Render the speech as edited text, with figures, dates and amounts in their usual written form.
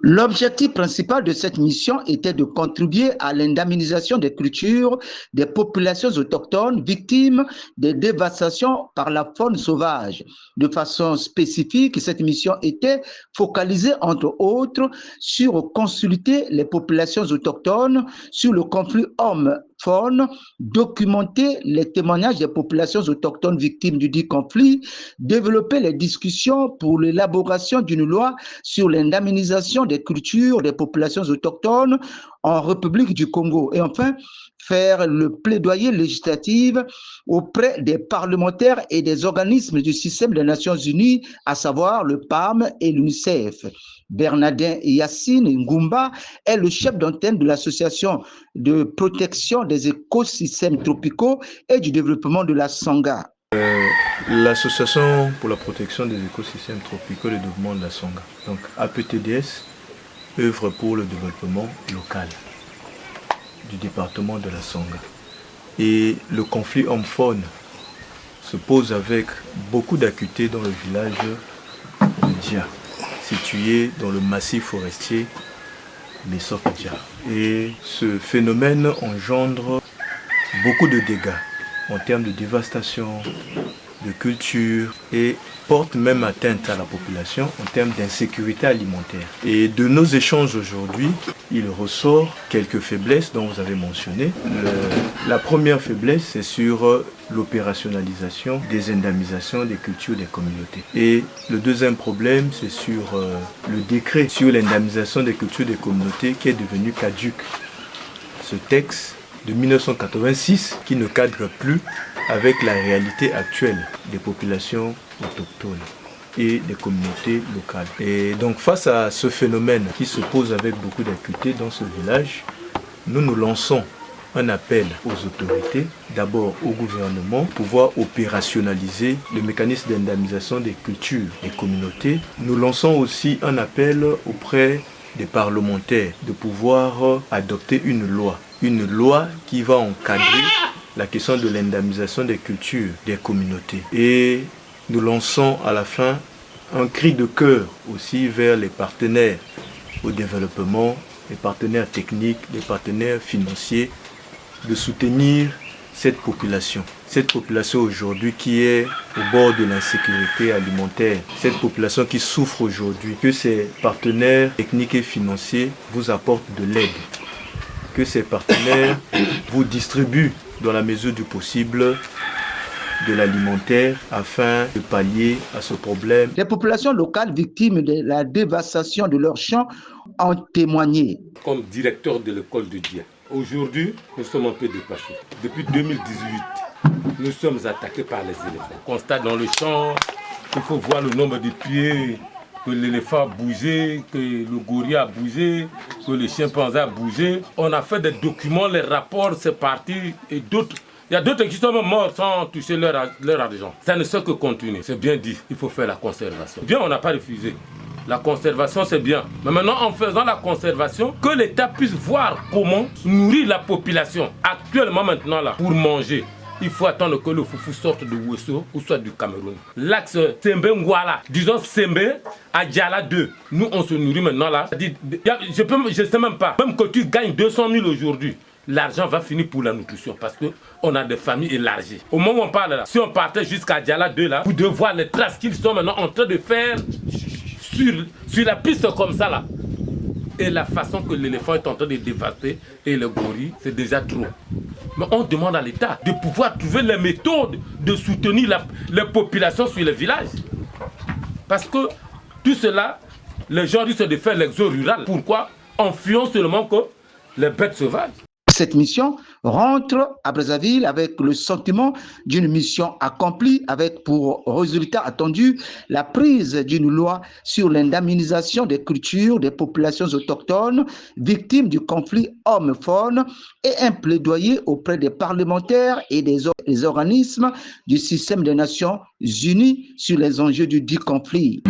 L'objectif principal de cette mission était de contribuer à l'indemnisation des cultures des populations autochtones victimes des dévastations par la faune sauvage. De façon spécifique, cette mission était focalisée entre autres sur consulter les populations autochtones sur le conflit homme-faune, documenter les témoignages des populations autochtones victimes du dit conflit, développer les discussions pour l'élaboration d'une loi sur l'indemnisation des cultures des populations autochtones en République du Congo et enfin faire le plaidoyer législatif auprès des parlementaires et des organismes du système des Nations Unies, à savoir le PAM et l'UNICEF. Bernardin Yacine Ngumba est le chef d'antenne de l'Association de protection des écosystèmes tropicaux et du développement de la Songa. L'Association pour la protection des écosystèmes tropicaux et le développement de la Songa, donc APTDS, œuvre pour le développement local du département de la Songa. Et le conflit homme-faune se pose avec beaucoup d'acuité dans le village de Dia, situé dans le massif forestier Mesok-Dia. Et ce phénomène engendre beaucoup de dégâts en termes de dévastation, de culture et porte même atteinte à la population en termes d'insécurité alimentaire. Et de nos échanges aujourd'hui, il ressort quelques faiblesses dont vous avez mentionné. La première faiblesse, c'est sur l'opérationnalisation des indemnisations des cultures des communautés. Et le deuxième problème, c'est sur le décret sur l'indemnisation des cultures des communautés qui est devenu caduc. Ce texte de 1986 qui ne cadre plus avec la réalité actuelle des populations autochtones et des communautés locales. Et donc face à ce phénomène qui se pose avec beaucoup d'acuité dans ce village, nous lançons un appel aux autorités, d'abord au gouvernement, pour pouvoir opérationnaliser le mécanisme d'indemnisation des cultures des communautés. Nous lançons aussi un appel auprès des parlementaires de pouvoir adopter une loi qui va encadrer la question de l'indemnisation des cultures des communautés. Et nous lançons à la fin un cri de cœur aussi vers les partenaires au développement, les partenaires techniques, les partenaires financiers, de soutenir cette population. Cette population aujourd'hui qui est au bord de l'insécurité alimentaire, cette population qui souffre aujourd'hui, que ces partenaires techniques et financiers vous apportent de l'aide, que ces partenaires vous distribuent dans la mesure du possible de l'alimentaire afin de pallier à ce problème. Les populations locales victimes de la dévastation de leurs champs ont témoigné. Comme directeur de l'école de Dia, aujourd'hui, nous sommes un peu dépassés. Depuis 2018, nous sommes attaqués par les éléphants. On constate dans le champ qu'il faut voir le nombre de pieds, que l'éléphant a bougé, que le gorille a bougé, que le chimpanzé a bougé. On a fait des documents, les rapports, c'est parti, et d'autres. Il y a d'autres qui sont morts sans toucher leur argent. Ça ne sait que continuer. C'est bien dit, il faut faire la conservation. Bien, on n'a pas refusé. La conservation, c'est bien. Mais maintenant, en faisant la conservation, que l'État puisse voir comment nourrir la population. Actuellement, maintenant, là, pour manger, il faut attendre que le foufou sorte de Ouesso ou soit du Cameroun. L'axe Sembe-Ngwala, disons Sembe à Diala 2. Nous, on se nourrit maintenant là. Je ne sais même pas. Même que tu gagnes 200 000 aujourd'hui, l'argent va finir pour la nutrition parce qu'on a des familles élargies. Au moment où on parle là, si on partait jusqu'à Diala 2 là, vous devez voir les traces qu'ils sont maintenant en train de faire sur la piste comme ça là. Et la façon que l'éléphant est en train de dévaster et le gorille, c'est déjà trop. Mais on demande à l'État de pouvoir trouver les méthodes de soutenir les populations sur les villages. Parce que tout cela, les gens risquent de faire l'exode rural. Pourquoi? En fuyant seulement que les bêtes sauvages. Cette mission rentre à Brazzaville avec le sentiment d'une mission accomplie, avec pour résultat attendu la prise d'une loi sur l'indemnisation des cultures des populations autochtones victimes du conflit homme-faune et un plaidoyer auprès des parlementaires et des organismes du système des Nations Unies sur les enjeux du dit conflit.